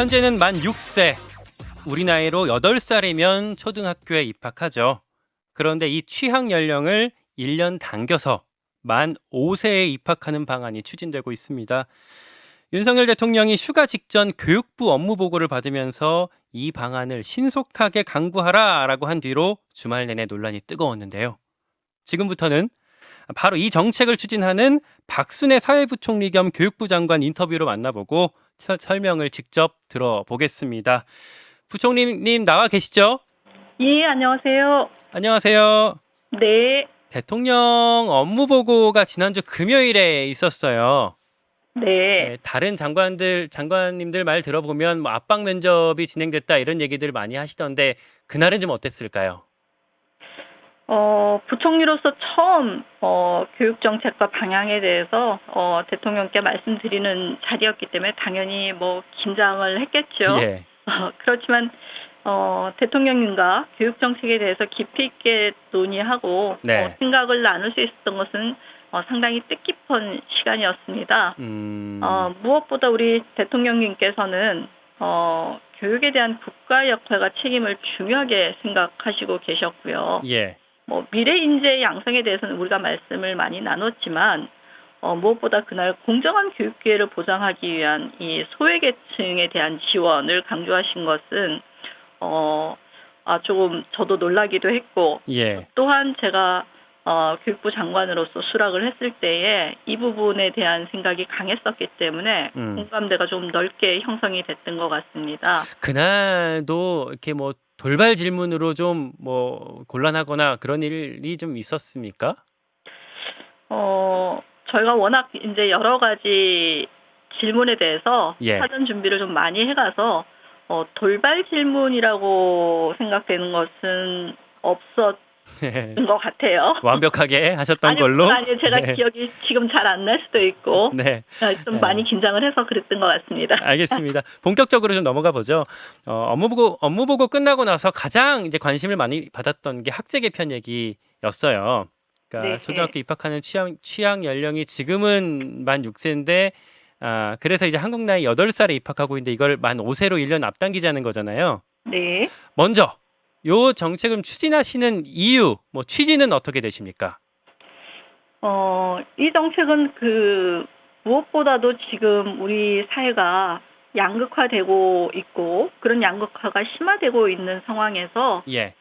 현재는 만 6세, 우리 나이로 8살이면 초등학교에 입학하죠. 그런데 이 취학 연령을 1년 당겨서 만 5세에 입학하는 방안이 추진되고 있습니다. 윤석열 대통령이 휴가 직전 교육부 업무 보고를 받으면서 이 방안을 신속하게 강구하라라고 한 뒤로 주말 내내 논란이 뜨거웠는데요. 지금부터는 바로 이 정책을 추진하는 박순애 사회부총리 겸 교육부 장관 인터뷰로 만나보고 설명을 직접 들어보겠습니다. 부총리님 나와 계시죠? 예, 안녕하세요. 안녕하세요. 네, 대통령 업무 보고가 지난주 금요일에 있었어요. 네. 네, 다른 장관님들 말 들어보면 뭐 압박 면접이 진행됐다 이런 얘기들 많이 하시던데 그날은 좀 어땠을까요? 부총리로서 처음 교육정책과 방향에 대해서 대통령께 말씀드리는 자리였기 때문에 당연히 뭐 긴장을 했겠죠. 예. 그렇지만 대통령님과 교육정책에 대해서 깊이 있게 논의하고 네. 생각을 나눌 수 있었던 것은 상당히 뜻깊은 시간이었습니다. 무엇보다 우리 대통령님께서는 교육에 대한 국가 역할과 책임을 중요하게 생각하시고 계셨고요. 예. 미래 인재 양성에 대해서는 우리가 말씀을 많이 나눴지만 무엇보다 그날 공정한 교육 기회를 보장하기 위한 이 소외계층에 대한 지원을 강조하신 것은 조금 저도 놀라기도 했고 예. 또한 제가 교육부 장관으로서 수락을 했을 때에 이 부분에 대한 생각이 강했었기 때문에 공감대가 좀 넓게 형성이 됐던 것 같습니다. 그날도 이렇게 뭐 돌발 질문으로 좀 뭐 곤란하거나 그런 일이 좀 있었습니까? 저희가 워낙 이제 여러 가지 질문에 대해서 예. 사전 준비를 좀 많이 해가서 돌발 질문이라고 생각되는 것은 없었던 것 같아요. 완벽하게 하셨던 아니요, 걸로. 아니요, 제가 네. 기억이 지금 잘 안 날 수도 있고 네. 좀 많이 긴장을 해서 그랬던 것 같습니다. 알겠습니다. 본격적으로 좀 넘어가 보죠. 업무 보고 끝나고 나서 가장 이제 관심을 많이 받았던 게 학제 개편 얘기였어요. 그러니까 네. 초등학교 입학하는 취학 연령이 지금은 만 6세인데 그래서 이제 한국 나이 8살에 입학하고 있는데 이걸 만 5세로 1년 앞당기자는 거잖아요. 네. 먼저 요 정책을 추진하시는 이유, 뭐 취지는 어떻게 되십니까? 이 정책은 무엇보다도 지금 우리 사회가 양극화되고 있고 그런 양극화가 심화되고 있는 상황에서 예.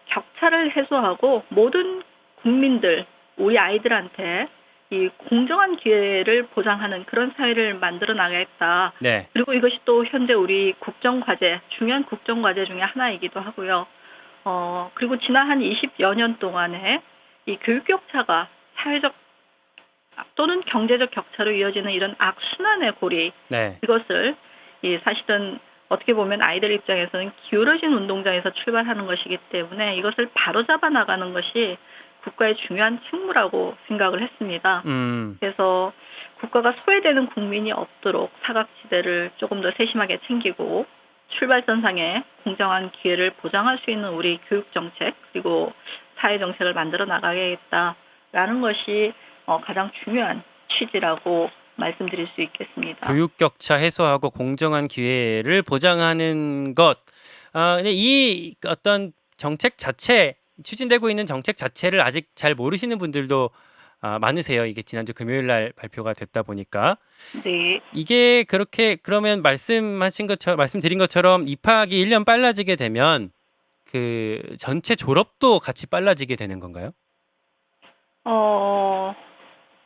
격차를 해소하고 모든 국민들, 우리 아이들한테 이 공정한 기회를 보장하는 그런 사회를 만들어 나가겠다. 네. 그리고 이것이 또 현재 우리 국정과제, 중요한 국정과제 중에 하나이기도 하고요. 그리고 지난 한 20여 년 동안에 이 교육 격차가 사회적 또는 경제적 격차로 이어지는 이런 악순환의 고리, 네. 이것을 사실은 어떻게 보면 아이들 입장에서는 기울어진 운동장에서 출발하는 것이기 때문에 이것을 바로잡아 나가는 것이 국가의 중요한 책무라고 생각을 했습니다. 그래서 국가가 소외되는 국민이 없도록 사각지대를 조금 더 세심하게 챙기고 출발선상에 공정한 기회를 보장할 수 있는 우리 교육정책 그리고 사회정책을 만들어 나가야겠다라는 것이 가장 중요한 취지라고 말씀드릴 수 있겠습니다. 교육 격차 해소하고 공정한 기회를 보장하는 것. 근데 이 어떤 정책 자체 추진되고 있는 정책 자체를 아직 잘 모르시는 분들도 많으세요. 이게 지난주 금요일 날 발표가 됐다 보니까. 네. 이게 그렇게 그러면 말씀드린 것처럼 입학이 1년 빨라지게 되면 그 전체 졸업도 같이 빨라지게 되는 건가요?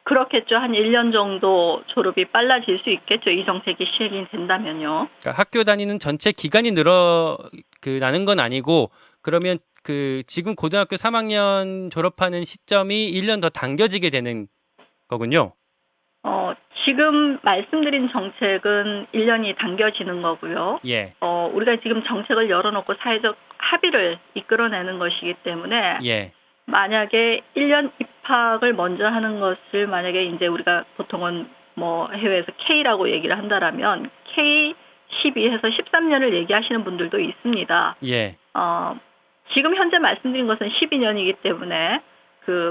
그렇겠죠. 한 1년 정도 졸업이 빨라질 수 있겠죠. 이 정책이 시행이 된다면요. 그러니까 학교 다니는 전체 기간이 나는 건 아니고 그러면 지금 고등학교 3학년 졸업하는 시점이 1년 더 당겨지게 되는 거군요. 지금 말씀드린 정책은 1년이 당겨지는 거고요. 예. 우리가 지금 정책을 열어놓고 사회적 합의를 이끌어내는 것이기 때문에 예. 만약에 1년 입학을 먼저 하는 것을 만약에 이제 우리가 보통은 뭐 해외에서 K라고 얘기를 한다라면 K12해서 13년을 얘기하시는 분들도 있습니다. 예. 지금 현재 말씀드린 것은 12년이기 때문에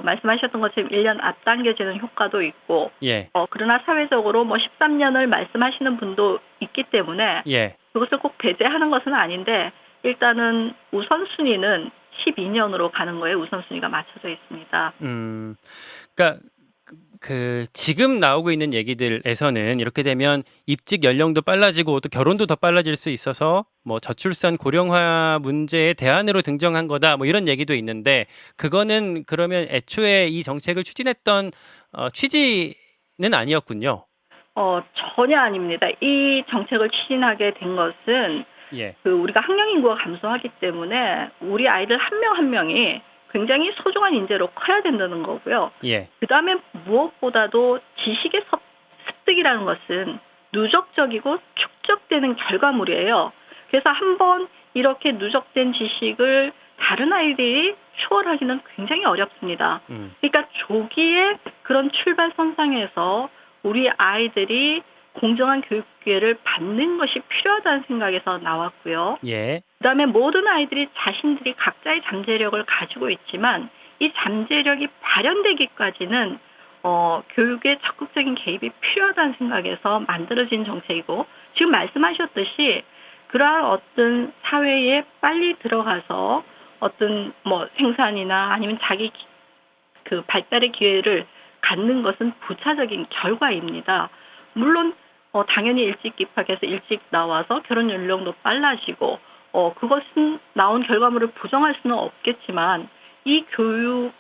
말씀하셨던 것처럼 1년 앞당겨지는 효과도 있고 예. 그러나 사회적으로 뭐 13년을 말씀하시는 분도 있기 때문에 예. 그것을 꼭 배제하는 것은 아닌데 일단은 우선순위는 12년으로 가는 거에 우선순위가 맞춰져 있습니다. 그러니까 그 지금 나오고 있는 얘기들에서는 이렇게 되면 입직 연령도 빨라지고 또 결혼도 더 빨라질 수 있어서 뭐 저출산 고령화 문제의 대안으로 등장한 거다 뭐 이런 얘기도 있는데 그거는 그러면 애초에 이 정책을 추진했던 취지는 아니었군요. 전혀 아닙니다. 이 정책을 추진하게 된 것은 예, 우리가 학령 인구가 감소하기 때문에 우리 아이들 한 명 한 명이 굉장히 소중한 인재로 커야 된다는 거고요. 예, 그다음에 무엇보다도 지식의 습득이라는 것은 누적적이고 축적되는 결과물이에요. 그래서 한번 이렇게 누적된 지식을 다른 아이들이 추월하기는 굉장히 어렵습니다. 음, 그러니까 조기에 그런 출발선상에서 우리 아이들이 공정한 교육 기회를 받는 것이 필요하다는 생각에서 나왔고요. 예, 그다음에 모든 아이들이 자신들이 각자의 잠재력을 가지고 있지만 이 잠재력이 발현되기까지는 교육의 적극적인 개입이 필요하다는 생각에서 만들어진 정책이고 지금 말씀하셨듯이 그러한 어떤 사회에 빨리 들어가서 어떤 뭐 생산이나 아니면 자기 그 발달의 기회를 갖는 것은 부차적인 결과입니다. 물론 당연히 일찍 입학해서 일찍 나와서 결혼 연령도 빨라지고 그것은 나온 결과물을 부정할 수는 없겠지만 이 교육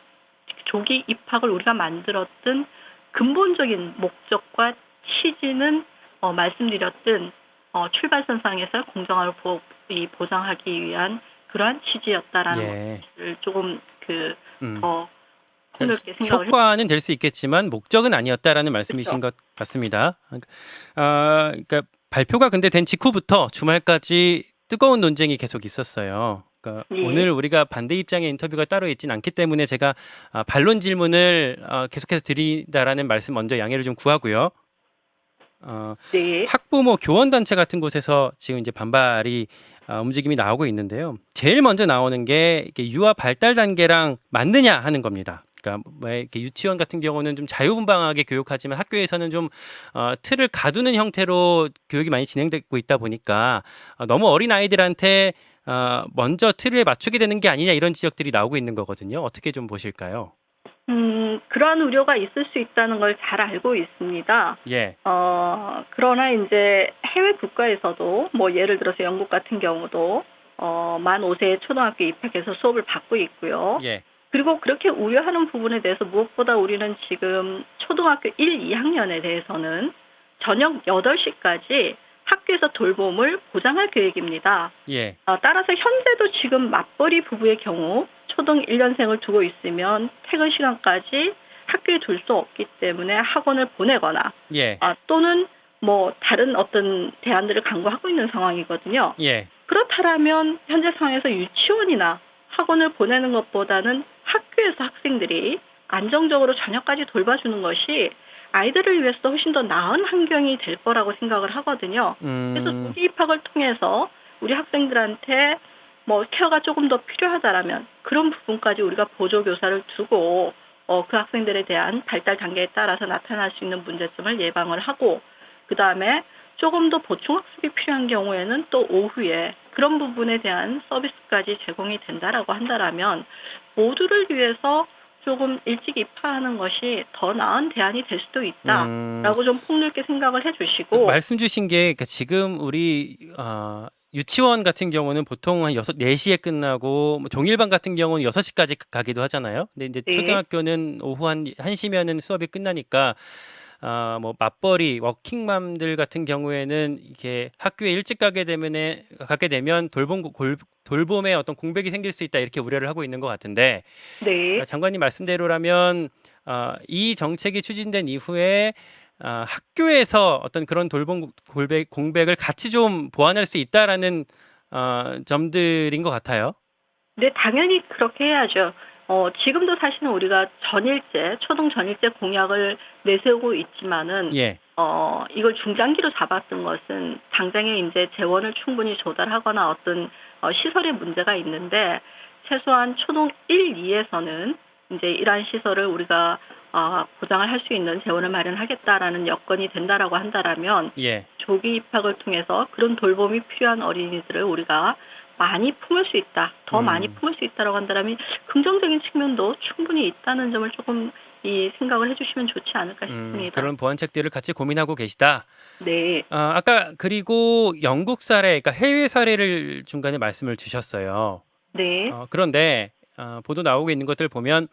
조기 입학을 우리가 만들었던 근본적인 목적과 취지는 말씀드렸던 출발선상에서 공정함을 보장하기 위한 그러한 취지였다라는 예. 것을 조금 음. 더 그러니까 폭넓게 생각을 효과는 될 수 있겠지만 목적은 아니었다라는 말씀이신 했죠. 것 같습니다. 그러니까 발표가 근데 된 직후부터 주말까지 뜨거운 논쟁이 계속 있었어요. 그러니까 예. 오늘 우리가 반대 입장의 인터뷰가 따로 있진 않기 때문에 제가 반론 질문을 계속해서 드린다라는 말씀 먼저 양해를 좀 구하고요. 네. 학부모 교원단체 같은 곳에서 지금 이제 반발이 움직임이 나오고 있는데요. 제일 먼저 나오는 게 이렇게 유아 발달 단계랑 맞느냐 하는 겁니다. 그러니까 왜 이렇게 유치원 같은 경우는 좀 자유분방하게 교육하지만 학교에서는 좀 틀을 가두는 형태로 교육이 많이 진행되고 있다 보니까 너무 어린 아이들한테 먼저 틀에 맞추게 되는 게 아니냐 이런 지적들이 나오고 있는 거거든요. 어떻게 좀 보실까요? 그러한 우려가 있을 수 있다는 걸 잘 알고 있습니다. 예, 그러나 이제 해외 국가에서도 뭐 예를 들어서 영국 같은 경우도 만 5세에 초등학교 입학해서 수업을 받고 있고요. 예, 그리고 그렇게 우려하는 부분에 대해서 무엇보다 우리는 지금 초등학교 1, 2학년에 대해서는 저녁 8시까지 학교에서 돌봄을 보장할 계획입니다. 예, 따라서 현재도 지금 맞벌이 부부의 경우 초등 1년생을 두고 있으면 퇴근 시간까지 학교에 둘 수 없기 때문에 학원을 보내거나 예, 또는 뭐 다른 어떤 대안들을 강구하고 있는 상황이거든요. 예. 그렇다면 현재 상황에서 유치원이나 학원을 보내는 것보다는 학교에서 학생들이 안정적으로 저녁까지 돌봐주는 것이 아이들을 위해서 훨씬 더 나은 환경이 될 거라고 생각을 하거든요. 그래서 조기 입학을 통해서 우리 학생들한테 뭐 케어가 조금 더 필요하다라면 그런 부분까지 우리가 보조교사를 두고 그 학생들에 대한 발달 단계에 따라서 나타날 수 있는 문제점을 예방을 하고 그다음에 조금 더 보충학습이 필요한 경우에는 또 오후에 그런 부분에 대한 서비스까지 제공이 된다라고 한다라면 모두를 위해서 조금 일찍 입학하는 것이 더 나은 대안이 될 수도 있다라고 좀 폭넓게 생각을 해주시고 말씀 주신 게 그러니까 지금 우리 유치원 같은 경우는 보통 한 4시에 끝나고 뭐 종일반 같은 경우는 6시까지 가기도 하잖아요. 근데 이제 네. 초등학교는 오후 한 1시면은 수업이 끝나니까 뭐 맞벌이 워킹맘들 같은 경우에는 이렇게 학교에 일찍 가게 되면 돌봄의 어떤 공백이 생길 수 있다 이렇게 우려를 하고 있는 것 같은데 네. 장관님 말씀대로라면 이 정책이 추진된 이후에 학교에서 어떤 그런 돌봄 공백을 같이 좀 보완할 수 있다라는 점들인 것 같아요. 네, 당연히 그렇게 해야죠. 지금도 사실은 우리가 초등 전일제 공약을 내세우고 있지만은, 예, 이걸 중장기로 잡았던 것은 당장에 이제 재원을 충분히 조달하거나 어떤 시설의 문제가 있는데, 최소한 초등 1, 2에서는 이제 이러한 시설을 우리가 보장을 할 수 있는 재원을 마련하겠다라는 여건이 된다라고 한다라면 예. 조기 입학을 통해서 그런 돌봄이 필요한 어린이들을 우리가 많이 품을 수 있다, 더 많이 품을 수 있다라고 한다면 긍정적인 측면도 충분히 있다는 점을 조금 이 생각을 해주시면 좋지 않을까 싶습니다. 그런 보완책들을 같이 고민하고 계시다. 네, 아까 그리고 영국 사례, 그러니까 해외 사례를 중간에 말씀을 주셨어요. 네, 그런데 보도 나오고 있는 것들 보면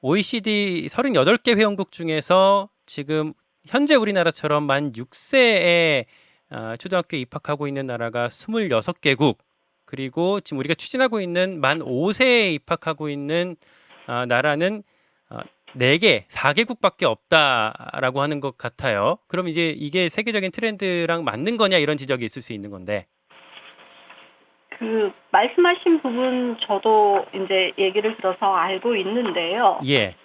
OECD 38개 회원국 중에서 지금 현재 우리나라처럼 만 6세에 초등학교에 입학하고 있는 나라가 26개국, 그리고 지금 우리가 추진하고 있는 만 5세에 입학하고 있는 나라는 4개, 4개국밖에 없다라고 하는 것 같아요. 그럼 이제 이게 세계적인 트렌드랑 맞는 거냐 이런 지적이 있을 수 있는 건데. 그 말씀하신 부분 저도 이제 얘기를 들어서 알고 있는데요. 예,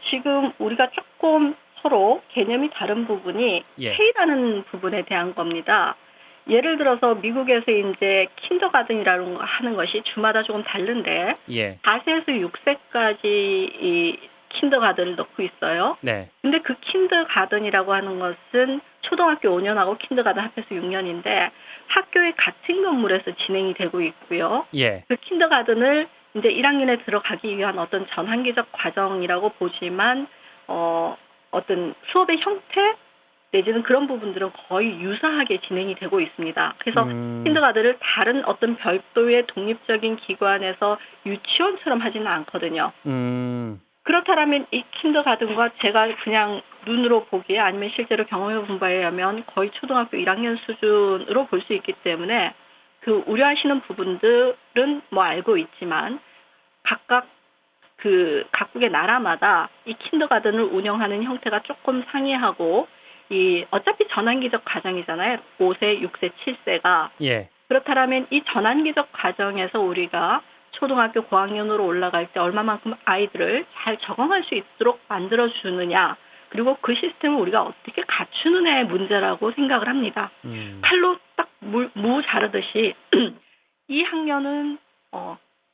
지금 우리가 조금 서로 개념이 다른 부분이 예, K라는 부분에 대한 겁니다. 예를 들어서 미국에서 이제 킨더가든이라는 거 하는 것이 주마다 조금 다른데 예, 4세에서 6세까지 이 킨더가든을 넣고 있어요. 네, 근데 그 킨더가든이라고 하는 것은 초등학교 5년하고 킨더가든 합해서 6년인데 학교의 같은 건물에서 진행이 되고 있고요. 예, 그 킨더가든을 이제 1학년에 들어가기 위한 어떤 전환기적 과정이라고 보지만 어떤 수업의 형태 내지는 그런 부분들은 거의 유사하게 진행이 되고 있습니다. 그래서 킨더가든을 다른 어떤 별도의 독립적인 기관에서 유치원처럼 하지는 않거든요. 그렇다면 이 킨더가든과 제가 그냥 눈으로 보기에 아니면 실제로 경험해 본 바에 의하면 거의 초등학교 1학년 수준으로 볼 수 있기 때문에 그 우려하시는 부분들은 뭐 알고 있지만 각각 그 각국의 나라마다 이 킨더가든을 운영하는 형태가 조금 상이하고 이 어차피 전환기적 과정이잖아요. 5세, 6세, 7세가. 예, 그렇다면 이 전환기적 과정에서 우리가 초등학교 고학년으로 올라갈 때 얼마만큼 아이들을 잘 적응할 수 있도록 만들어주느냐. 그리고 그 시스템을 우리가 어떻게 갖추느냐의 문제라고 생각을 합니다. 칼로 딱 무 자르듯이 2학년은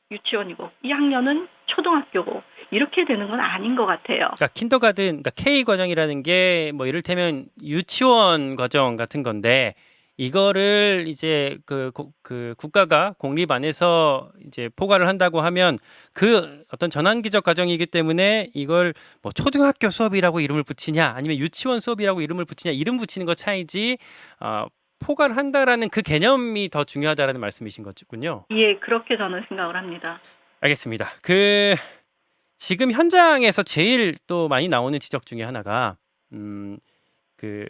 유치원이고 2학년은 초등학교고 이렇게 되는 건 아닌 것 같아요. 그러니까 킨더가든, 그러니까 K 과정이라는 게 뭐 이를테면 유치원 과정 같은 건데 이거를 이제 그 국가가 공립 안에서 이제 포괄을 한다고 하면 그 어떤 전환기적 과정이기 때문에 이걸 뭐 초등학교 수업이라고 이름을 붙이냐 아니면 유치원 수업이라고 이름을 붙이냐 이름 붙이는 거 차이지 포괄을 한다라는 그 개념이 더 중요하다라는 말씀이신 거군요. 예, 그렇게 저는 생각을 합니다. 알겠습니다. 지금 현장에서 제일 또 많이 나오는 지적 중에 하나가 그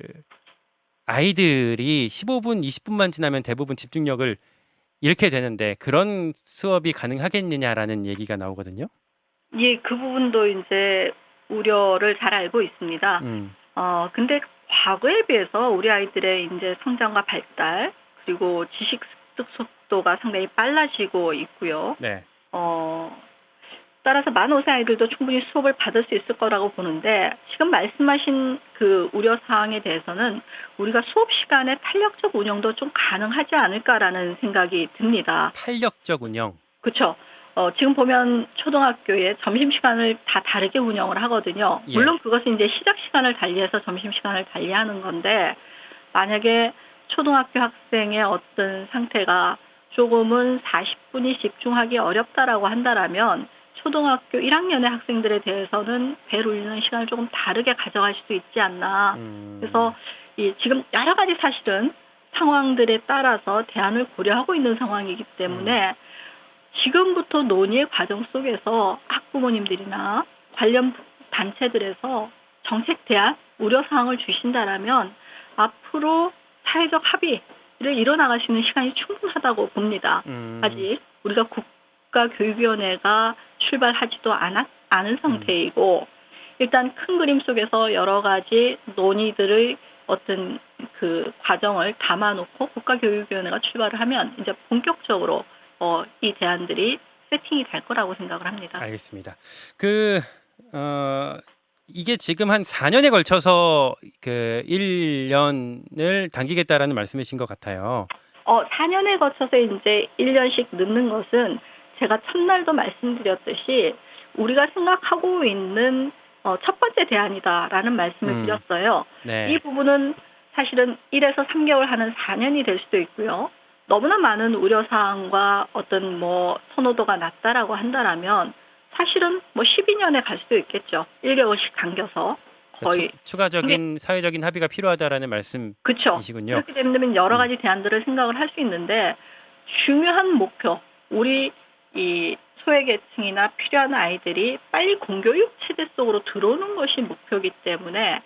아이들이 15분, 20분만 지나면 대부분 집중력을 잃게 되는데 그런 수업이 가능하겠느냐라는 얘기가 나오거든요. 예, 그 부분도 이제 우려를 잘 알고 있습니다. 근데 과거에 비해서 우리 아이들의 이제 성장과 발달 그리고 지식 습득 속도가 상당히 빨라지고 있고요. 네. 따라서 만 5세 아이들도 충분히 수업을 받을 수 있을 거라고 보는데 지금 말씀하신 그 우려 사항에 대해서는 우리가 수업 시간의 탄력적 운영도 좀 가능하지 않을까라는 생각이 듭니다. 탄력적 운영. 그렇죠. 지금 보면 초등학교에 점심시간을 다 다르게 운영을 하거든요. 예. 물론 그것은 이제 시작 시간을 달리해서 점심시간을 달리하는 건데 만약에 초등학교 학생의 어떤 상태가 조금은 40분이 집중하기 어렵다라고 한다라면 초등학교 1학년의 학생들에 대해서는 배를 울리는 시간을 조금 다르게 가져갈 수도 있지 않나. 그래서 지금 여러 가지 사실은 상황들에 따라서 대안을 고려하고 있는 상황이기 때문에 지금부터 논의의 과정 속에서 학부모님들이나 관련 단체들에서 정책 대안, 우려사항을 주신다라면 앞으로 사회적 합의를 이뤄나갈 수 있는 시간이 충분하다고 봅니다. 아직 우리가 국가교육위원회가 출발하지도 않은 상태이고 일단 큰 그림 속에서 여러 가지 논의들의 어떤 그 과정을 담아놓고 국가교육위원회가 출발을 하면 이제 본격적으로 이 대안들이 세팅이 될 거라고 생각을 합니다. 알겠습니다. 이게 지금 한 4년에 걸쳐서 그 1년을 당기겠다라는 말씀이신 것 같아요. 4년에 거쳐서 이제 1년씩 늦는 것은 제가 첫날도 말씀드렸듯이 우리가 생각하고 있는 첫 번째 대안이다라는 말씀을 드렸어요. 이 네. 부분은 사실은 1에서 3개월 하는 4년이 될 수도 있고요. 너무나 많은 우려사항과 어떤 선호도가 낮다라고 한다라면 사실은 12년에 갈 수도 있겠죠. 1개월씩 당겨서 거의 추가적인 사회적인 합의가 필요하다라는 그렇죠. 말씀이시군요. 그렇게 되면 여러 가지 대안들을 생각을 할 수 있는데 중요한 목표, 우리 이 소외계층이나 필요한 아이들이 빨리 공교육 체제 속으로 들어오는 것이 목표이기 때문에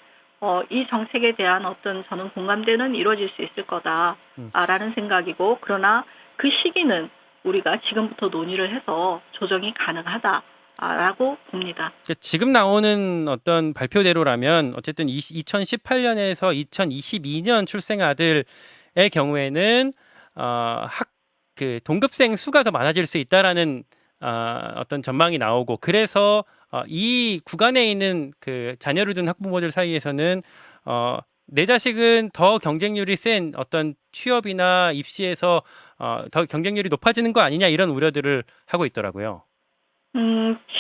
이 정책에 대한 어떤 저는 공감대는 이루어질 수 있을 거다라는 생각이고, 그러나 그 시기는 우리가 지금부터 논의를 해서 조정이 가능하다라고 봅니다. 지금 나오는 어떤 발표대로라면 어쨌든 2018년에서 2022년 출생 아들의 경우에는 그 동급생 수가 더 많아질 수 있다라는 어떤 전망이 나오고, 그래서 이 구간에 있는 그 자녀를 둔 학부모들 사이에서는 내 자식은 더 경쟁률이 센 어떤 취업이나 입시에서 더 경쟁률이 높아지는 거 아니냐, 이런 우려들을 하고 있더라고요.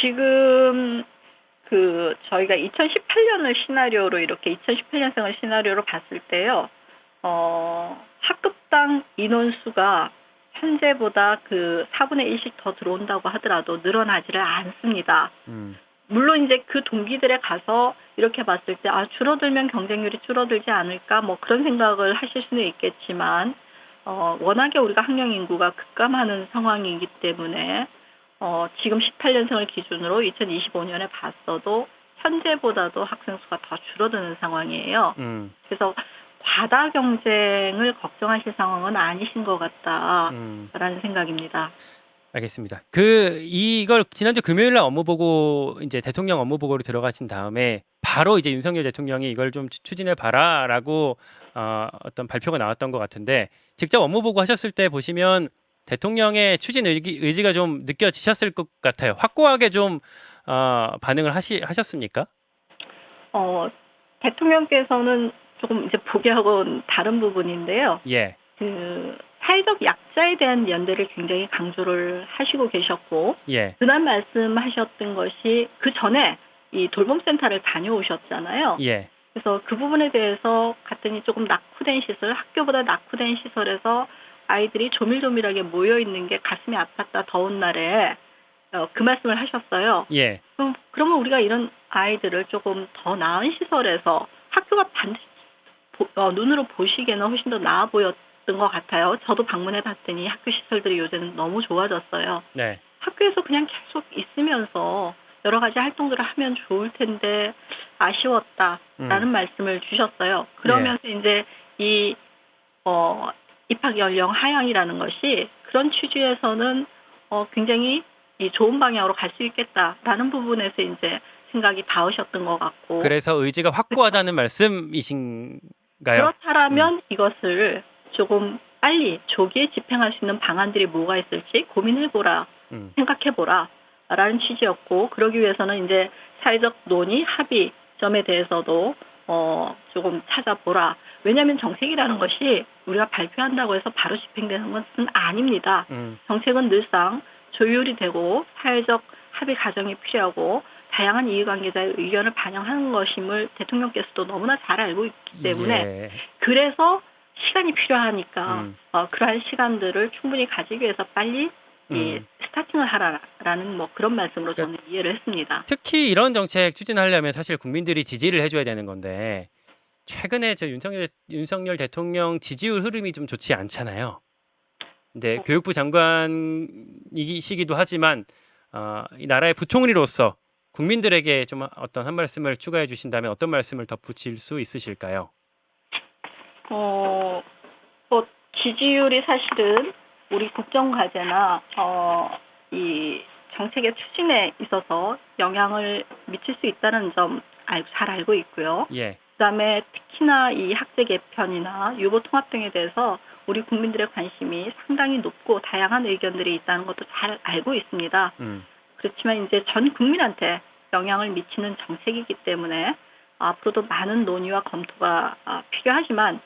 지금 저희가 2018년을 시나리오로, 이렇게 2018년생을 시나리오로 봤을 때요. 학급당 인원수가 현재보다 그 4분의 1씩 더 들어온다고 하더라도 늘어나지를 않습니다. 물론 이제 그 동기들에 가서 이렇게 봤을 때 줄어들면 경쟁률이 줄어들지 않을까 그런 생각을 하실 수는 있겠지만 워낙에 우리가 학령 인구가 급감하는 상황이기 때문에 지금 18년생을 기준으로 2025년에 봤어도 현재보다도 학생 수가 더 줄어드는 상황이에요. 그래서 과다 경쟁을 걱정하실 상황은 아니신 것 같다라는 생각입니다. 알겠습니다. 이걸 지난주 금요일 날 업무보고, 이제 대통령 업무보고로 들어가신 다음에 바로 이제 윤석열 대통령이 이걸 좀 추진해 봐라라고 어떤 발표가 나왔던 것 같은데, 직접 업무보고 하셨을 때 보시면 대통령의 추진 의지가 좀 느껴지셨을 것 같아요. 확고하게 좀 반응을 하셨습니까? 대통령께서는 조금 이제 보기하고는 다른 부분인데요. 예. 사회적 약자에 대한 연대를 굉장히 강조를 하시고 계셨고, 예. 그날 말씀하셨던 것이 그 전에 이 돌봄센터를 다녀오셨잖아요. 예. 그래서 그 부분에 대해서 갔더니 조금 낙후된 시설, 학교보다 낙후된 시설에서 아이들이 조밀조밀하게 모여 있는 게 가슴이 아팠다, 더운 날에 그 말씀을 하셨어요. 예. 그러면 우리가 이런 아이들을 조금 더 나은 시설에서, 학교가 반드시 눈으로 보시기에는 훨씬 더 나아 보였던 것 같아요. 저도 방문해 봤더니 학교 시설들이 요새는 너무 좋아졌어요. 네. 학교에서 그냥 계속 있으면서 여러 가지 활동들을 하면 좋을 텐데 아쉬웠다라는 말씀을 주셨어요. 그러면서 이제 이 입학 연령 하향이라는 것이 그런 취지에서는 굉장히 이 좋은 방향으로 갈 수 있겠다라는 부분에서 이제 생각이 닿으셨던 것 같고. 그래서 의지가 확고하다는 말씀이신가요? 그렇다면 이것을 조금 빨리 조기에 집행할 수 있는 방안들이 뭐가 있을지 고민해보라, 생각해보라 라는 취지였고, 그러기 위해서는 이제 사회적 논의, 합의점에 대해서도 조금 찾아보라. 왜냐하면 정책이라는 것이 우리가 발표한다고 해서 바로 집행되는 것은 아닙니다. 정책은 늘상 조율이 되고 사회적 합의 과정이 필요하고 다양한 이해관계자의 의견을 반영하는 것임을 대통령께서도 너무나 잘 알고 있기 때문에 그래서 시간이 필요하니까 그러한 시간들을 충분히 가지기 위해서 빨리 스타팅을 하라라는 그런 말씀으로 저는 이해를 했습니다. 특히 이런 정책 추진하려면 사실 국민들이 지지를 해줘야 되는 건데, 최근에 저 윤석열 대통령 지지율 흐름이 좀 좋지 않잖아요. 근데 교육부 장관이시기도 하지만 이 나라의 부총리로서 국민들에게 좀 어떤 한 말씀을 추가해 주신다면 어떤 말씀을 덧붙일 수 있으실까요? 지지율이 사실은 우리 국정과제나 이 정책의 추진에 있어서 영향을 미칠 수 있다는 점 잘 알고 있고요. 예. 그다음에 특히나 이 학제 개편이나 유보 통합 등에 대해서 우리 국민들의 관심이 상당히 높고 다양한 의견들이 있다는 것도 잘 알고 있습니다. 그렇지만 이제 전 국민한테 영향을 미치는 정책이기 때문에 앞으로도 많은 논의와 검토가 필요하지만,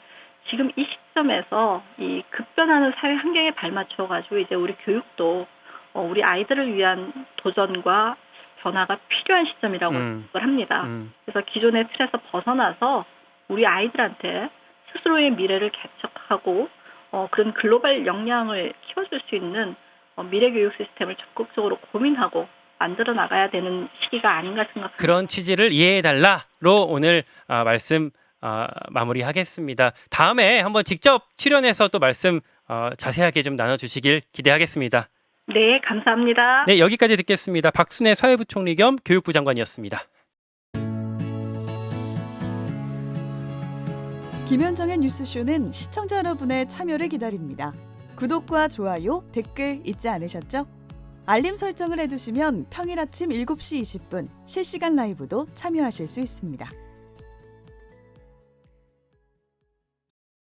지금 이 시점에서 이 급변하는 사회 환경에 발맞춰 가지고 이제 우리 교육도 우리 아이들을 위한 도전과 변화가 필요한 시점이라고 생각을 합니다. 그래서 기존의 틀에서 벗어나서 우리 아이들한테 스스로의 미래를 개척하고 그런 글로벌 역량을 키워줄 수 있는 미래 교육 시스템을 적극적으로 고민하고 만들어 나가야 되는 시기가 아닌가 생각합니다. 그런 취지를 이해해달라로 오늘 말씀 마무리하겠습니다. 다음에 한번 직접 출연해서 또 말씀 자세하게 좀 나눠주시길 기대하겠습니다. 네, 감사합니다. 네, 여기까지 듣겠습니다. 박순애 사회부총리 겸 교육부 장관이었습니다. 김현정의 뉴스쇼는 시청자 여러분의 참여를 기다립니다. 구독과 좋아요, 댓글 잊지 않으셨죠? 알림 설정을 해두시면 평일 아침 7시 20분 실시간 라이브도 참여하실 수 있습니다.